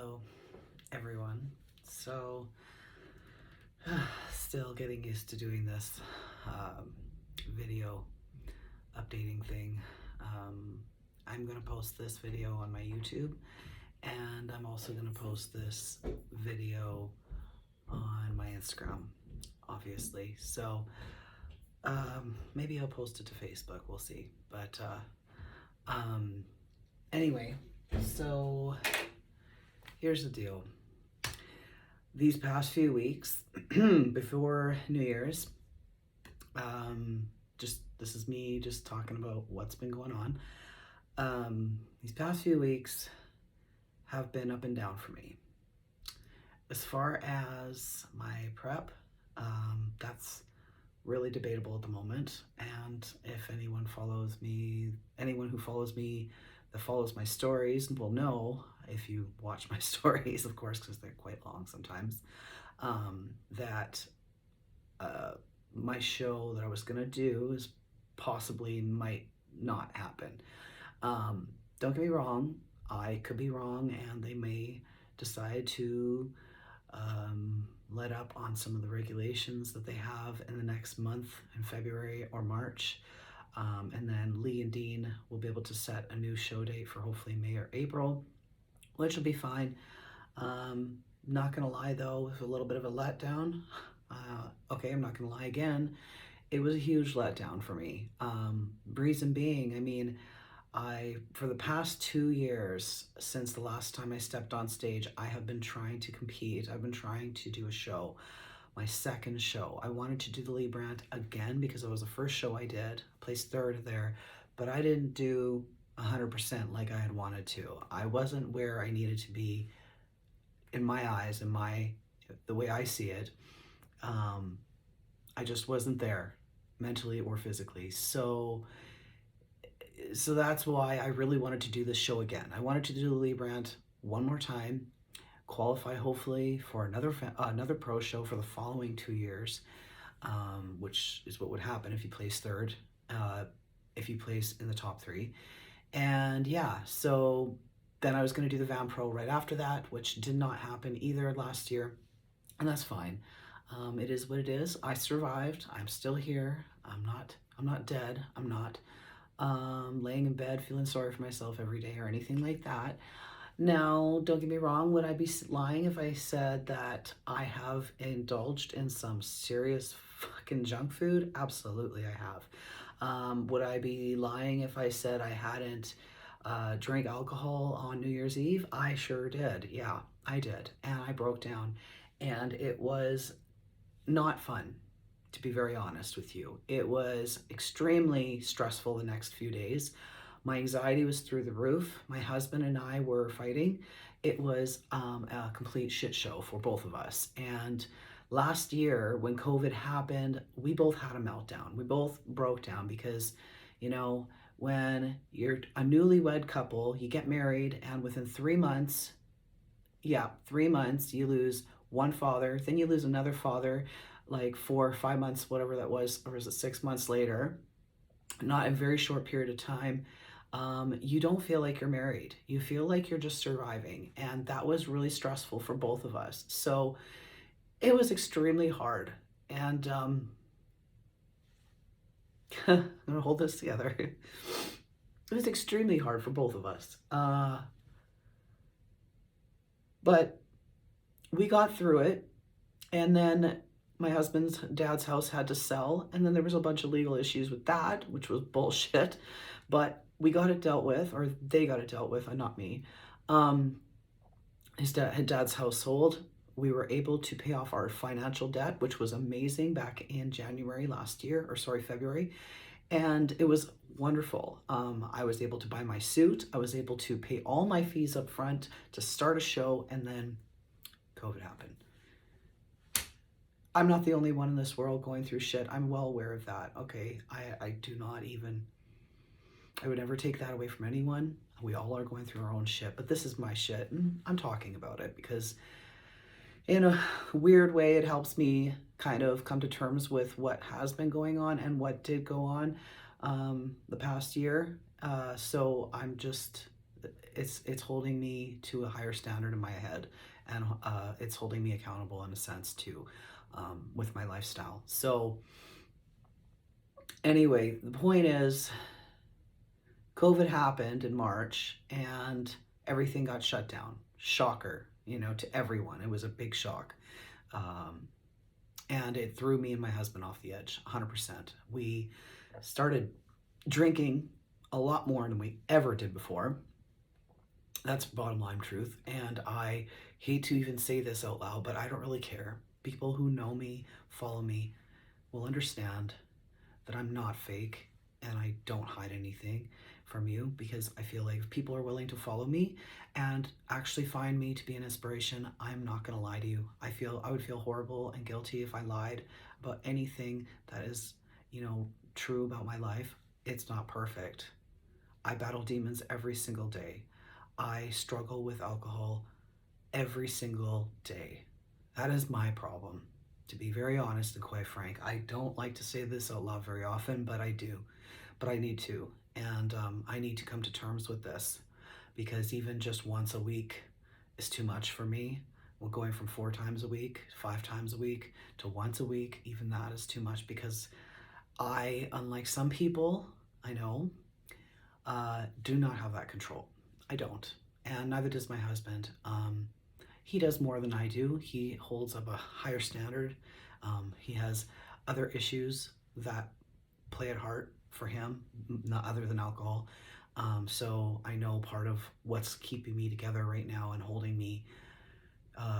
Hello, everyone. So, still getting used to doing this video updating thing. I'm going to post this video on my YouTube, and I'm also going to post this video on my Instagram, obviously. So, maybe I'll post it to Facebook. We'll see. But anyway, so here's the deal. These past few weeks before New Year's, this is me just talking about what's been going on. These past few weeks have been up and down for me. As far as my prep, that's really debatable at the moment. And if anyone who follows me, that follows my stories will know, if you watch my stories, of course, because they're quite long sometimes, that my show that I was gonna do is possibly might not happen. Don't get me wrong, I could be wrong, and they may decide to let up on some of the regulations that they have in the next month, in February or March. And then Lee and Dean will be able to set a new show date for hopefully May or April, which will be fine. Not gonna lie though, it was a little bit of a letdown. Okay, I'm not gonna lie again. It was a huge letdown for me. Reason being, for the past 2 years, since the last time I stepped on stage, I have been trying to compete. I've been trying to do a show, my second show. I wanted to do the Lee Brandt again because it was the first show I did. I placed third there, but I didn't do 100% like I had wanted to. I wasn't where I needed to be in my eyes, the way I see it. I just wasn't there mentally or physically. So that's why I really wanted to do this show again. I wanted to do the Lee Brandt one more time, qualify hopefully for another pro show for the following 2 years, which is what would happen if you place third, if you place in the top 3. And yeah, so then I was going to do the Van Pro right after that, which did not happen either last year, and that's fine. It is what it is. I survived. I'm still here. I'm not dead. I'm not laying in bed feeling sorry for myself every day or anything like that. Now, don't get me wrong, would I be lying if I said that I have indulged in some serious fucking junk food? Absolutely, I have. Would I be lying if I said I hadn't drank alcohol on New Year's Eve? I sure did. Yeah, I did. And I broke down. And it was not fun, to be very honest with you. It was extremely stressful the next few days. My anxiety was through the roof. My husband and I were fighting. It was a complete shit show for both of us. And last year, when COVID happened, we both had a meltdown. We both broke down because, when you're a newlywed couple, you get married, and within 3 months, 3 months, you lose one father, then you lose another father, like 4 or 5 months, whatever that was, or was it 6 months later, not a very short period of time. You don't feel like you're married. You feel like you're just surviving. And that was really stressful for both of us. So it was extremely hard. And I'm gonna hold this together. It was extremely hard for both of us. But we got through it. And then my husband's dad's house had to sell, and then there was a bunch of legal issues with that, which was bullshit, but we got it dealt with, or they got it dealt with, and not me. His dad's household, we were able to pay off our financial debt, which was amazing back in February, and it was wonderful. I was able to buy my suit. I was able to pay all my fees up front to start a show, and then COVID happened. I'm not the only one in this world going through shit. I'm well aware of that, okay? I would never take that away from anyone. We all are going through our own shit, but this is my shit, and I'm talking about it because in a weird way, it helps me kind of come to terms with what has been going on and what did go on the past year. So I'm just, it's holding me to a higher standard in my head, and it's holding me accountable in a sense too, with my lifestyle. So anyway, the point is, COVID happened in March and everything got shut down. Shocker, to everyone. It was a big shock. Um, and it threw me and my husband off the edge 100%. We started drinking a lot more than we ever did before. That's bottom line truth. And I hate to even say this out loud, but I don't really care. People who know me, follow me, will understand that I'm not fake and I don't hide anything from you, because I feel like if people are willing to follow me and actually find me to be an inspiration, I'm not going to lie to you. I would feel horrible and guilty if I lied about anything that is, true about my life. It's not perfect. I battle demons every single day. I struggle with alcohol every single day. That is my problem. To be very honest and quite frank, I don't like to say this out loud very often, but I do. But I need to. And I need to come to terms with this, because even just once a week is too much for me. We're going from 4 times a week, 5 times a week, to once a week. Even that is too much, because I, unlike some people I know, do not have that control. I don't. And neither does my husband. He does more than I do. He holds up a higher standard. He has other issues that play at heart for him, not other than alcohol. So I know part of what's keeping me together right now and holding me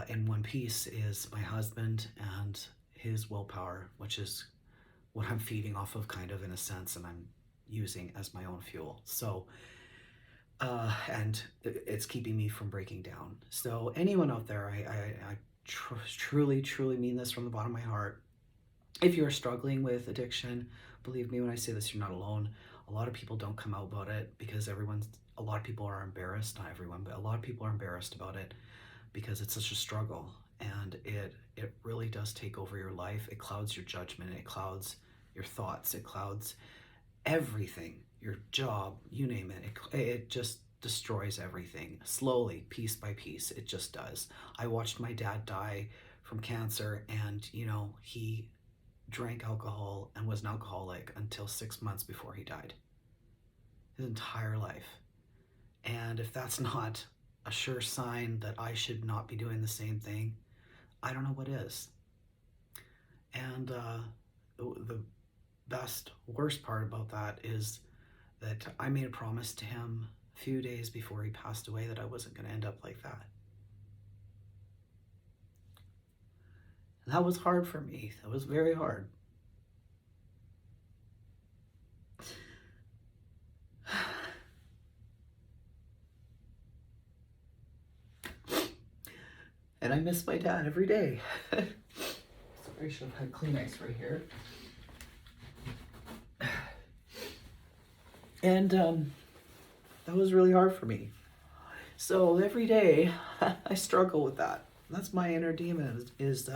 in one piece is my husband and his willpower, which is what I'm feeding off of, kind of, in a sense, and I'm using as my own fuel. So and it's keeping me from breaking down. So anyone out there, I truly, truly mean this from the bottom of my heart. If you're struggling with addiction, believe me when I say this, you're not alone. A lot of people don't come out about it because a lot of people are embarrassed, not everyone, but a lot of people are embarrassed about it because it's such a struggle, and it really does take over your life. It clouds your judgment, it clouds your thoughts, it clouds everything, your job, you name it. It just destroys everything slowly, piece by piece. It just does. I watched my dad die from cancer, and he drank alcohol and was an alcoholic until 6 months before he died. His entire life. And if that's not a sure sign that I should not be doing the same thing, I don't know what is. And the worst part about that is that I made a promise to him a few days before he passed away that I wasn't going to end up like that. And that was hard for me. That was very hard. And I miss my dad every day. Sorry, I should have had Kleenex right here. And that was really hard for me. So every day I struggle with that. That's my inner demon, is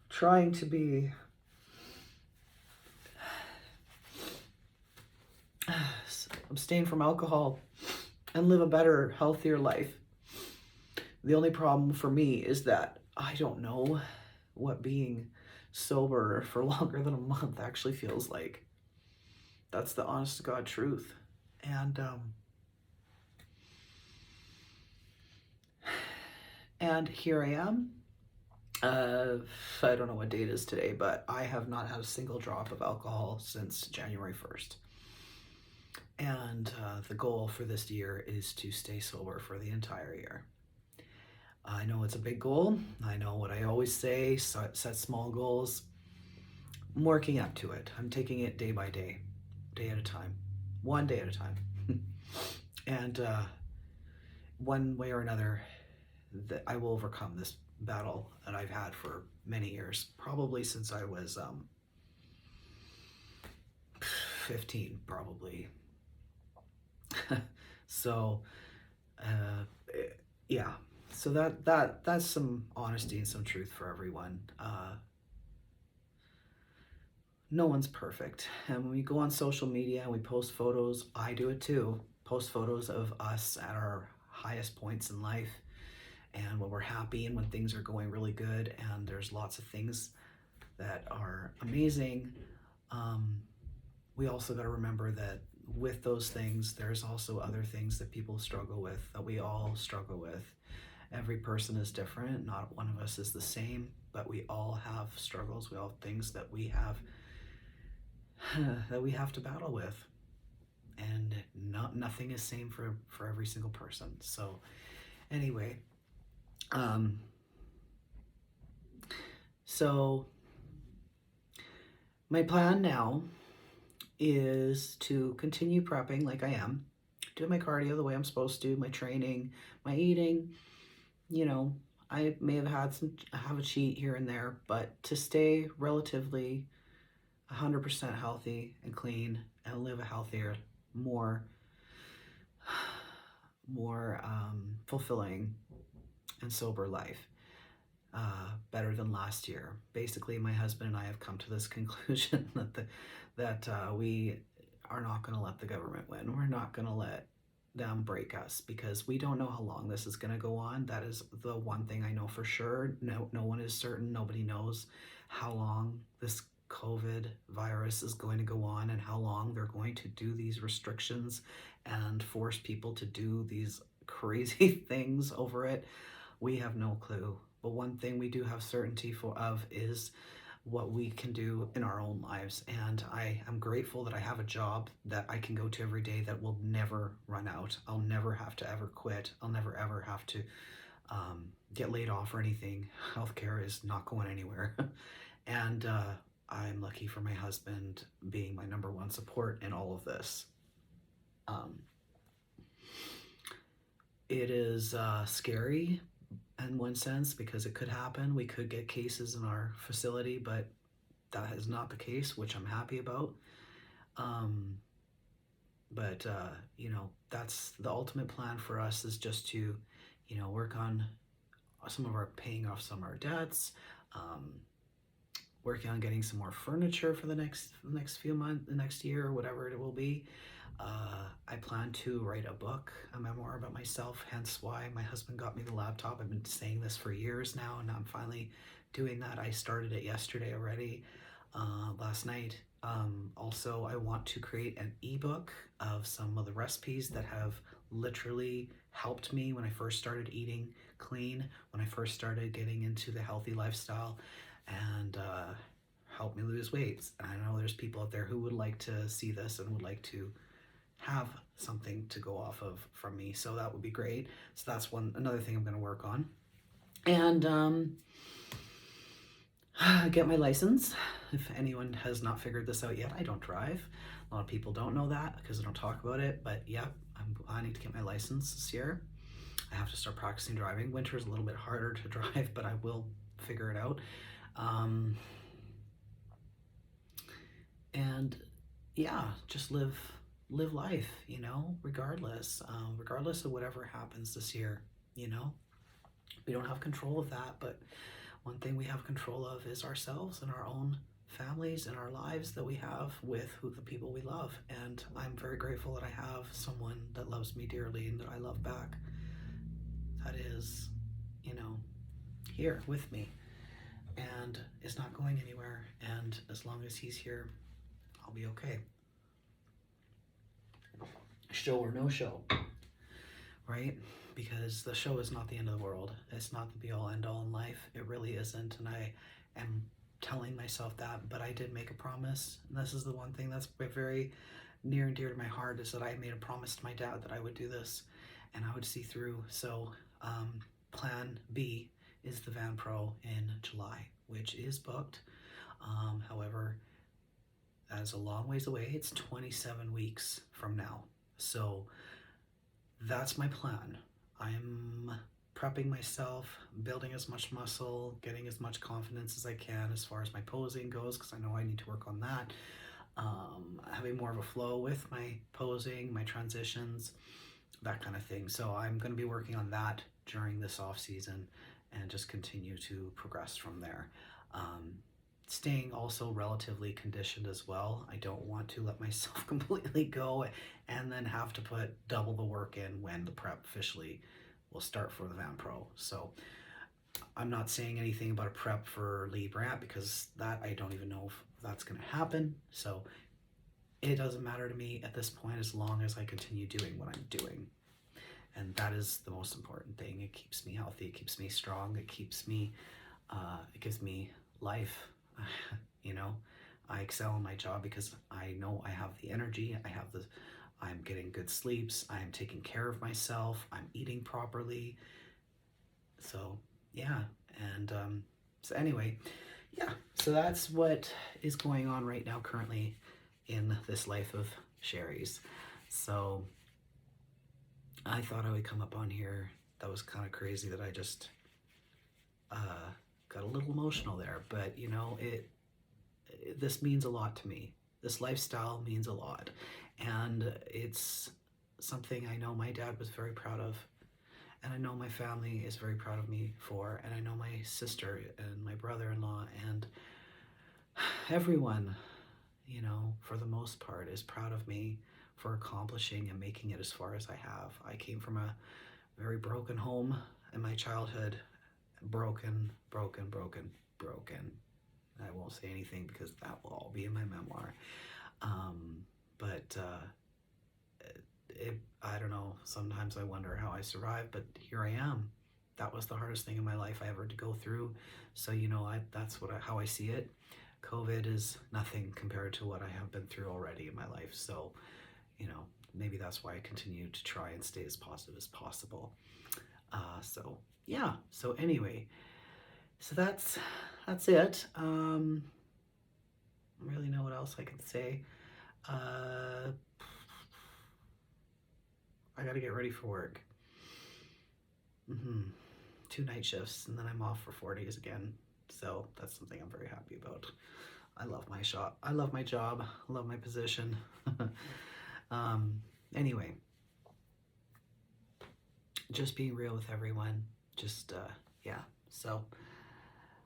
trying to be abstain from alcohol and live a better, healthier life. The only problem for me is that I don't know what being sober for longer than a month actually feels like. That's the honest to God truth. And here I am. I don't know what date it is today, but I have not had a single drop of alcohol since January 1st. And the goal for this year is to stay sober for the entire year. I know it's a big goal. I know what I always say, set small goals. I'm working up to it. I'm taking it day by day, day at a time, one day at a time. And one way or another, that I will overcome this battle that I've had for many years, probably since I was 15, probably. So, yeah. So that's some honesty and some truth for everyone. No one's perfect. And when we go on social media and we post photos, I do it too. post photos of us at our highest points in life and when we're happy and when things are going really good and there's lots of things that are amazing. um, we also got to remember that with those things, there's also other things that people struggle with, that we all struggle with. Every person is different. Not one of us is the same, but we all have struggles. We all have things that we have that we have to battle with, and nothing is same for every single person. So anyway, um, so my plan now is to continue prepping like I am, do my cardio the way I'm supposed to, my training, my eating. You know, I may have a cheat here and there, but to stay relatively 100% healthy and clean and live a healthier, more fulfilling and sober life, better than last year. Basically, my husband and I have come to this conclusion that we are not going to let the government win. We're not going to let them break us, because we don't know how long this is going to go on. That is the one thing I know for sure. No one is certain. Nobody knows how long this COVID virus is going to go on and how long they're going to do these restrictions and force people to do these crazy things over it. We have no clue. But one thing we do have certainty of is what we can do in our own lives. And I am grateful that I have a job that I can go to every day that will never run out. I'll never have to ever quit. I'll never ever have to get laid off or anything. Healthcare is not going anywhere. And I'm lucky for my husband being my number one support in all of this. It is scary in one sense, because it could happen. We could get cases in our facility, but that is not the case, which I'm happy about. Um, but you know, that's the ultimate plan for us, is just to, you know, work on paying off some of our debts, working on getting some more furniture for the next few months, the next year, or whatever it will be. I plan to write a book, a memoir about myself, hence why my husband got me the laptop. I've been saying this for years now, and I'm finally doing that. I started it yesterday already, last night. Also, I want to create an ebook of some of the recipes that have literally helped me when I first started eating clean, when I first started getting into the healthy lifestyle, and helped me lose weight. And I know there's people out there who would like to see this and would like to have something to go off of from me, so that would be great. So that's another thing I'm going to work on. And get my license. If anyone has not figured this out yet, I don't drive. A lot of people don't know that because I don't talk about it, but yeah, I'm planning to get my license this year. I have to start practicing driving. Winter is a little bit harder to drive, but I will figure it out. And yeah, just live life, you know, regardless of whatever happens this year. You know, we don't have control of that, but one thing we have control of is ourselves and our own families and our lives that we have with the people we love. And I'm very grateful that I have someone that loves me dearly and that I love back, that is, you know, here with me and is not going anywhere. And as long as he's here, I'll be okay. Show or no show, right? Because the show is not the end of the world. It's not the be all end all in life. It really isn't. And I am telling myself that, but I did make a promise. And this is the one thing that's very near and dear to my heart, is that I made a promise to my dad that I would do this and I would see through. So plan B is the Van Pro in July, which is booked. However, that is a long ways away. It's 27 weeks from now. So that's my plan. I'm prepping myself, building as much muscle, getting as much confidence as I can as far as my posing goes, because I know I need to work on that. Having more of a flow with my posing, my transitions, that kind of thing. So I'm going to be working on that during this off season and just continue to progress from there. staying also relatively conditioned as well. I don't want to let myself completely go and then have to put double the work in when the prep officially will start for the Van Pro. So I'm not saying anything about a prep for Lee Brandt because that I don't even know if that's going to happen. So it doesn't matter to me at this point as long as I continue doing what I'm doing. And that is the most important thing. It keeps me healthy. It keeps me strong. It gives me life. You know, I excel in my job because I know I have the energy. I'm getting good sleeps. I'm taking care of myself. I'm eating properly. So yeah, and so anyway, yeah. So that's what is going on right now, currently, in this life of Sherry's. So I thought I would come up on here. That was kind of crazy that I just got a little emotional there, but you know, this means a lot to me. This lifestyle means a lot, and it's something I know my dad was very proud of, and I know my family is very proud of me for, and I know my sister and my brother-in-law and everyone, you know, for the most part, is proud of me for accomplishing and making it as far as I have. I came from a very broken home in my childhood. Broken, broken, broken, broken. I won't say anything because that will all be in my memoir. But I don't know. Sometimes I wonder how I survived, but here I am. That was the hardest thing in my life I ever had to go through. So you know, how I see it. COVID is nothing compared to what I have been through already in my life. So you know, maybe that's why I continue to try and stay as positive as possible. So yeah. So anyway, so that's it. I don't really know what else I can say. Uh, I got to get ready for work. 2 night shifts, and then I'm off for 4 days again. So that's something I'm very happy about. I love my shop. I love my job. I love my position. Anyway, just being real with everyone. Just, yeah. So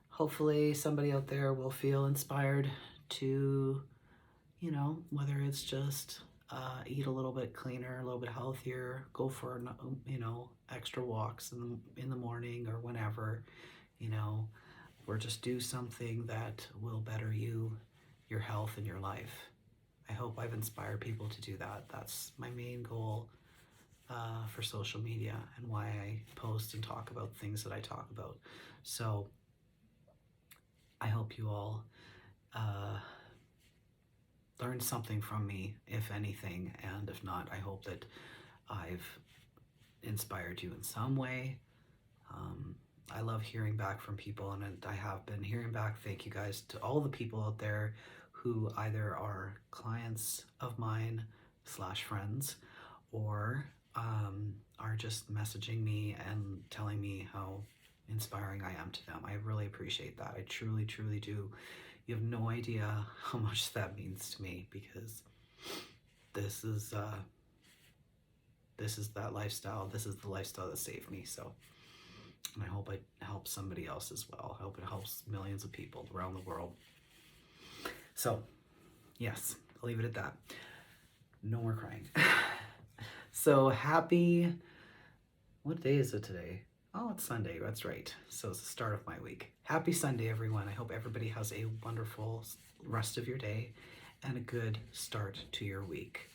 hopefully somebody out there will feel inspired to, you know, whether it's just eat a little bit cleaner, a little bit healthier, go for, you know, extra walks in the morning or whenever, you know, or just do something that will better you, your health, and your life. I hope I've inspired people to do that. That's my main goal for social media and why I post and talk about things that I talk about. So I hope you all learned something from me, if anything, and if not, I hope that I've inspired you in some way. I love hearing back from people, and I have been hearing back. Thank you guys to all the people out there who either are clients of mine / friends, or are just messaging me and telling me how inspiring I am to them. I really appreciate that. I truly, truly do. You have no idea how much that means to me, because this is that lifestyle. This is the lifestyle that saved me. So, and I hope it helps somebody else as well. I hope it helps millions of people around the world. So, yes, I'll leave it at that. No more crying. So happy, what day is it today? Oh, it's Sunday, that's right. So it's the start of my week. Happy Sunday, everyone. I hope everybody has a wonderful rest of your day and a good start to your week.